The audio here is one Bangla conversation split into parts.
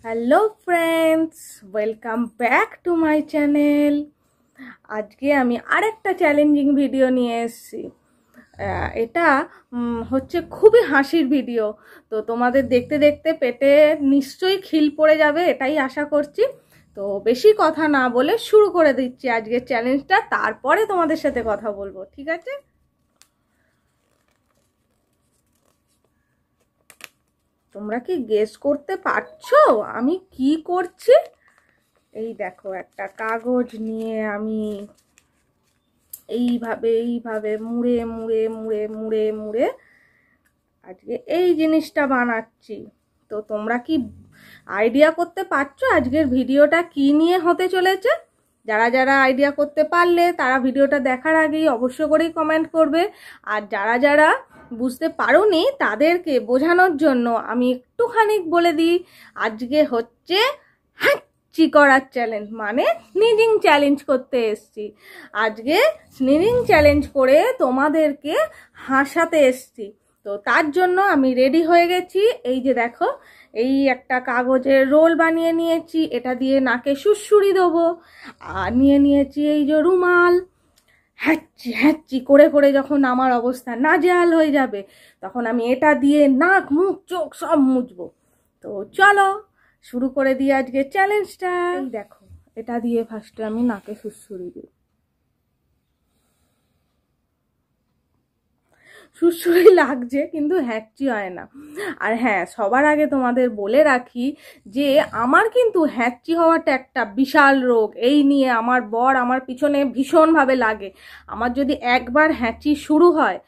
Hello friends, welcome back to my channel. আজকে আমি আরেকটা চ্যালেঞ্জিং ভিডিও নিয়ে এসেছি। এটা হচ্ছে খুবই হাসির ভিডিও। তো তোমাদের দেখতে দেখতে পেটে নিশ্চয়ই খিল পড়ে যাবে, এটাই আশা করছি। তো বেশি কথা না বলে শুরু করে দিচ্ছি আজকের চ্যালেঞ্জটা, তারপরে তোমাদের সাথে কথা বলবো, ঠিক আছে? তোমরা কি গেস করতে পারছো আমি কি করছি? এই দেখো, একটা কাগজ নিয়ে আমি এইভাবে এইভাবে মুড়ে মুড়ে মুড়ে মুড়ে মুড়ে আজকে এই জিনিসটা বানাচ্ছি। তো তোমরা কি আইডিয়া করতে পারছো আজকের ভিডিওটা কি নিয়ে হতে চলেছে? যারা যারা আইডিয়া করতে পারলে তারা ভিডিওটা দেখার আগেই অবশ্য করেই কমেন্ট করবে। আর যারা যারা বুঝতে পারোনি তাদেরকে বোঝানোর জন্য আমি একটুখানি বলে দিই, আজকে হচ্ছে হাঁচি করার চ্যালেঞ্জ, মানে স্নিজিং চ্যালেঞ্জ করতে এসছি। আজকে স্নিজিং চ্যালেঞ্জ করে তোমাদেরকে হাসাতে এসছি। তো তার জন্য আমি রেডি হয়ে গেছি। এই যে দেখো, এই একটা কাগজের রোল বানিয়ে নিয়েছি, এটা দিয়ে নাকে সুড়সুড়ি দেবো। আর নিয়ে নিয়েছি এই যে রুমাল। হ্যাচ্চি হ্যাচ্চি করে করে যখন আমার অবস্থা নাজেহাল হয়ে যাবে, তখন আমি এটা দিয়ে নাক মুখ চোখ সব মুছবো। তো চলো শুরু করে দিই আজকে চ্যালেঞ্জটা। এই দেখো, এটা দিয়ে ফার্স্টে আমি নাকে সুড়সুড়ি দিই। সুড়সুড়ি লাগছে কিন্তু হ্যাঁচি হয় না। আর হ্যাঁ, সবার আগে তোমাদের বলে রাখি যে আমার কিন্তু হ্যাঁচি হওয়াটা একটা বিশাল রোগ। এই নিয়ে আমার বর আমার পিছনে ভীষণভাবে লাগে। আমার যদি একবার হ্যাঁচি শুরু হয়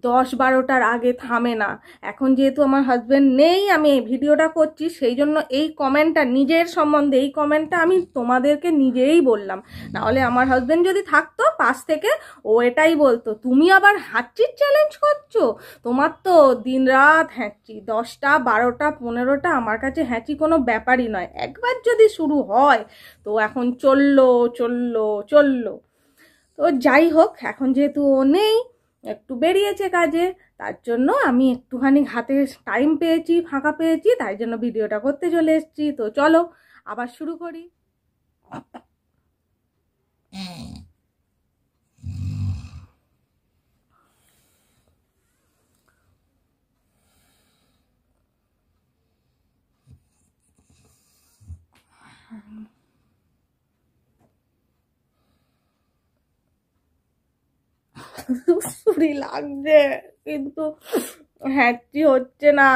10-12টার আগে থামে না। এখন যেহেতু আমার হাজব্যান্ড নেই, আমি এই ভিডিওটা করছি, সেই জন্য এই কমেন্টটা নিজের সম্বন্ধে, এই কমেন্টটা আমি তোমাদেরকে নিজেই বললাম। নাহলে আমার হাজব্যান্ড যদি থাকতো পাশ থেকে, ও এটাই বলতো, তুমি আবার হাঁচির চ্যালেঞ্জ করছো, তোমার তো দিন রাত হ্যাঁচি, 10টা 12টা 15টা, আমার কাছে হ্যাঁচি কোনো ব্যাপারই নয়। একবার যদি শুরু হয় তো এখন চললো চললো চললো। তো যাই হোক, এখন যেহেতু ও নেই, একটু বেরিয়েছে কাজে, তার জন্য আমি একটুখানি হাতে টাইম পেয়েছি, ফাঁকা পেয়েছি, তাই জন্য ভিডিওটা করতে চলে এসেছি। তো চলো আবার শুরু করি। সুড়ি লাগছে কিন্তু হ্যাঁচি হচ্ছে না।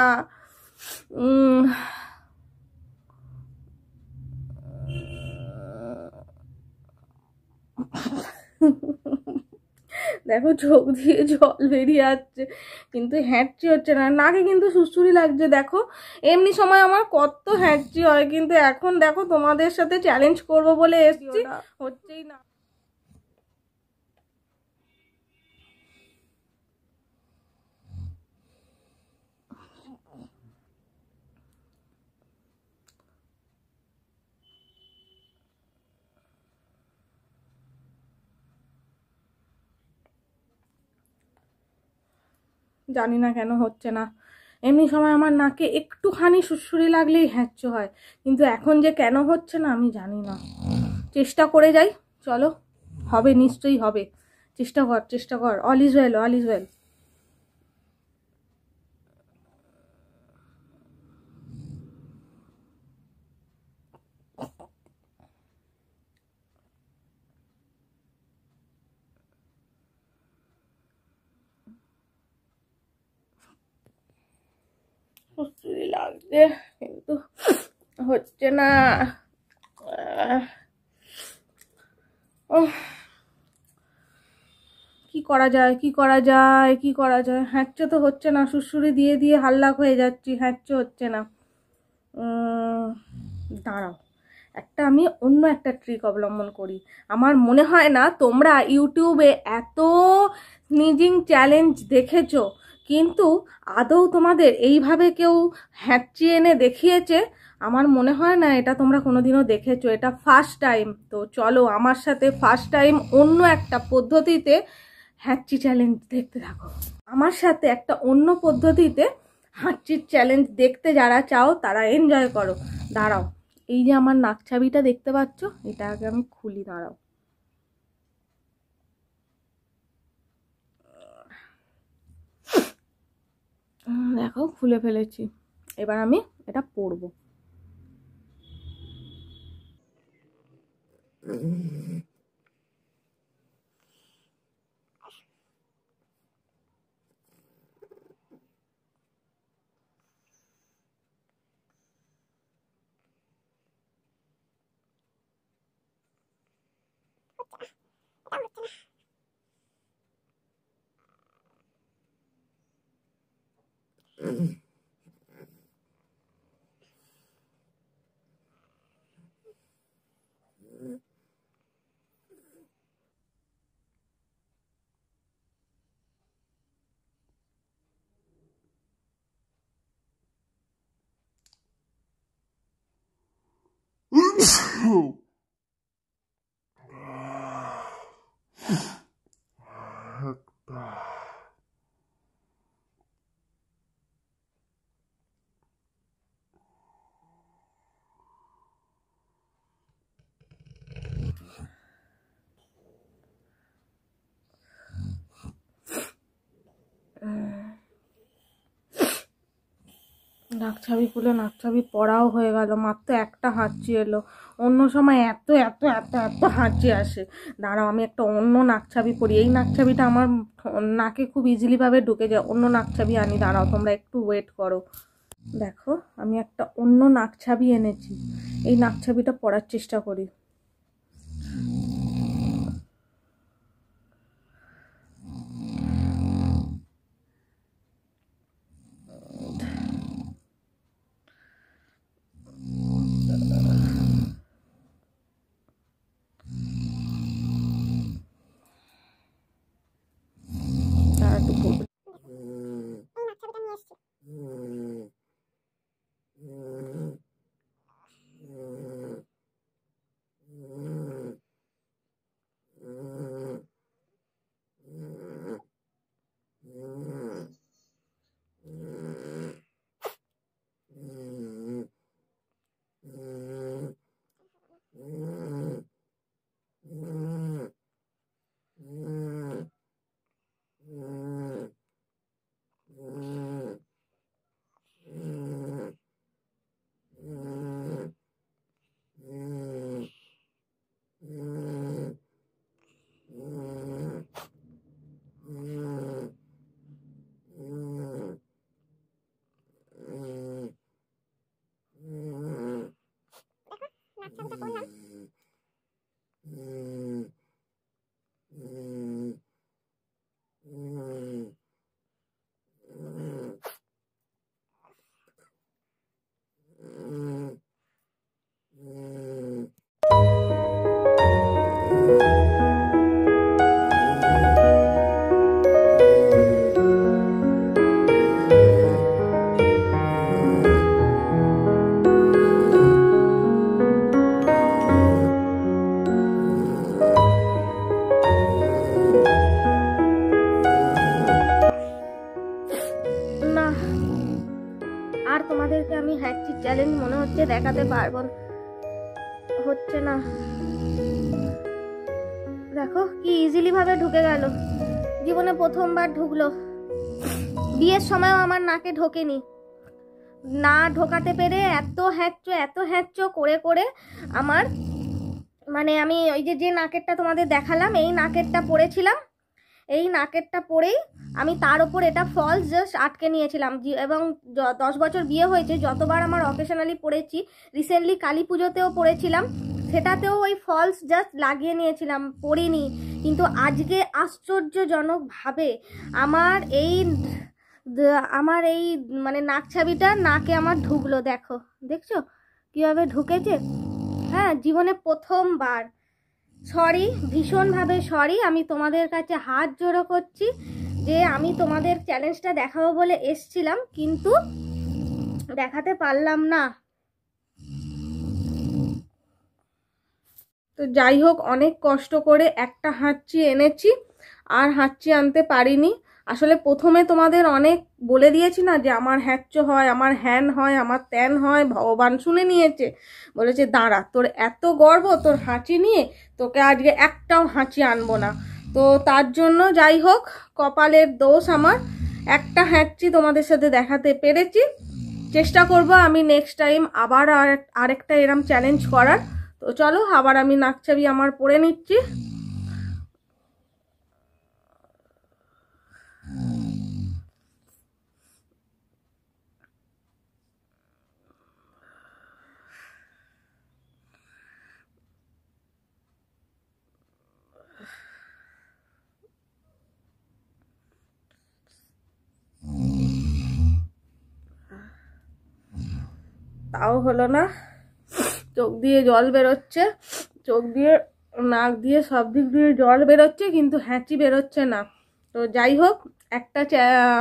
দেখো, চোখ দিয়ে জল বেরিয়ে আসছে কিন্তু হ্যাঁচি হচ্ছে না। নাকে কিন্তু সুড়সুড়ি লাগছে। দেখো, এমনি সময় আমার কত হ্যাঁচি হয়, কিন্তু এখন দেখো তোমাদের সাথে চ্যালেঞ্জ করবো বলে এসছি, হচ্ছেই না। জানি না কেন হচ্ছে না। এমনি সময় আমার নাকে একটুখানি সুড়সুড়ি লাগলেই হ্যাঁচো হয়, কিন্তু এখন যে কেন হচ্ছে না আমি জানি না। চেষ্টা করে যাই, চলো, হবে, নিশ্চয়ই হবে। চেষ্টা কর, চেষ্টা কর, all is well, all is well. সুড়সুড়ি লাগছে কিন্তু হচ্ছে না। কি করা যায়, কি করা যায়, কি করা যায়? হ্যাঁচো তো হচ্ছে না, সুড়সুড়ি দিয়ে দিয়ে হাল্লাক হয়ে যাচ্ছি, হ্যাঁচো হচ্ছে না। দাঁড়াও, আমি অন্য একটা ট্রিক অবলম্বন করি। আমার মনে হয় না তোমরা ইউটিউবে এত স্নিজিং চ্যালেঞ্জ দেখেছো, কিন্তু আদৌ তোমাদের এইভাবে কেউ হ্যাঁচি এনে দেখিয়েছে? আমার মনে হয় না এটা তোমরা কোনোদিনও দেখেছো, এটা ফার্স্ট টাইম। তো চলো আমার সাথে ফার্স্ট টাইম অন্য একটা পদ্ধতিতে হ্যাঁচি চ্যালেঞ্জ দেখতে থাকো। আমার সাথে একটা অন্য পদ্ধতিতে হাঁচির চ্যালেঞ্জ দেখতে যারা চাও তারা এনজয় করো। দাঁড়াও, এই যে আমার নাক ছাবিটা দেখতে পাচ্ছ, এটা আগে আমি খুলি, দাঁড়াও। দেখো খুলে ফেলেছি, এবার আমি এটা পরবো। নাক ছাবি খুলে নাক ছাবি পড়াও হয়ে গেল, মাত্র একটা হাঁচি এলো। অন্য সময় এত এত এত এত হাঁচি আসে। দাঁড়াও, আমি একটা অন্য নাক ছাবি পরি। এই নাক ছাবিটা আমার নাকে খুব ইজিলি ভাবে ঢুকে যায়। অন্য নাক ছাবি আনি, দাঁড়াও তোমরা একটু ওয়েট করো। দেখো আমি একটা অন্য নাক ছাবি এনেছি, এই নাক ছাবিটা পরার চেষ্টা করি। আর তোমাদেরকে আমি হ্যাচি চ্যালেঞ্জ মনে হচ্ছে দেখাতে পারবো, হচ্ছে না। দেখো কি ইজিলি ভাবে ঢুকে গেল, জীবনে প্রথমবার ঢুকলো। বিয়ের সময়ও আমার নাকে ঢোকেনি, না ঢোকাতে পেরে এত হ্যাচ্চো করে করে আমার মানে আমি ওই যে নাকেরটা তোমাদের দেখালাম, এই নাকেরটা পরেছিলাম, এই নাকেরটা পরেই আমি তার ওপর এটা ফলস জাস্ট আটকে নিয়েছিলাম। এবং 10 বছর বিয়ে হয়েছে, যতবার আমার অকেশনালি পরেছি, রিসেন্টলি কালী পুজোতেও পরেছিলাম, সেটাতেও ওই ফলস জাস্ট লাগিয়ে নিয়েছিলাম, পরিনি। কিন্তু আজকে আশ্চর্যজনকভাবে আমার এই মানে নাক ছাবিটা নাকে আমার ঢুকলো। দেখছো কীভাবে ঢুকেছে? হ্যাঁ, জীবনে প্রথমবার। সরি, ভীষণভাবে সরি, আমি তোমাদের কাছে হাত জোড়ো করছি যে আমি তোমাদের চ্যালেঞ্জটা দেখাবো বলে এসছিলাম, কিন্তু দেখাতে পারলাম না। তো যাই হোক, অনেক কষ্ট করে একটা হাঁচি এনেছি, আর হাঁচি আনতে পারিনি। আসলে প্রথমে তোমাদের অনেক বলে দিয়েছি না যে আমার হ্যাচ্চো হয়, আমার হ্যান হয়, আমার ত্যান হয়, ভগবান শুনে নিয়েছে, বলেছে দাঁড়া তোর এত গর্ব তোর হাঁচি নিয়ে, তোকে আজকে একটাও হাঁচি আনবো না। তো তার জন্য যাই হোক, কপালের দোষ আমার, একটা হ্যাঁচি তোমাদের সাথে দেখাতে পেরেছি। চেষ্টা করব আমি নেক্সট টাইম আবার আরেকটা এরম চ্যালেঞ্জ করার। তো চলো আবার আমি নাকছাবি আমার পরে নিচ্ছি। তাও হলো না, চোখ দিয়ে জল বেরোচ্ছে, চোখ দিয়ে নাক দিয়ে সব দিক দিয়ে জল বেরোচ্ছে, কিন্তু হ্যাঁচি বেরোচ্ছে না। তো যাই হোক, একটা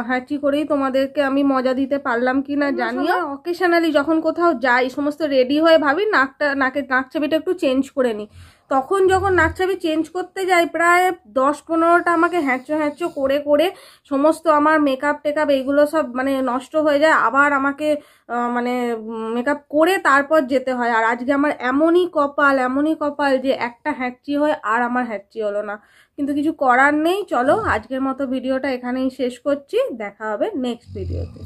হ্যাঁচি করেই তোমাদেরকে আমি মজা দিতে পারলাম কি না জানিও। অকেশনালি যখন কোথাও যাই সমস্ত রেডি হয়ে ভাবি নাকছাবিটা একটু চেঞ্জ করে নিই। তখন যখন নাকছাবি চেঞ্জ করতে যাই প্রায় 10-15টা আমাকে হ্যাঁচো হ্যাঁচো করে করে সমস্ত আমার মেকআপ টেকআপ এইগুলো সব মানে নষ্ট হয়ে যায়। আবার আমাকে মানে মেকআপ করে তারপর যেতে হয়। আর আজকে আমার এমনই কপাল যে একটা হ্যাঁচি হয় আর আমার হ্যাঁচি হলো না, কিন্তু কিছু করার নেই। চলো আজকের মতো ভিডিওটা এখানেই শেষ করছি, দেখা হবে নেক্সট ভিডিওতে।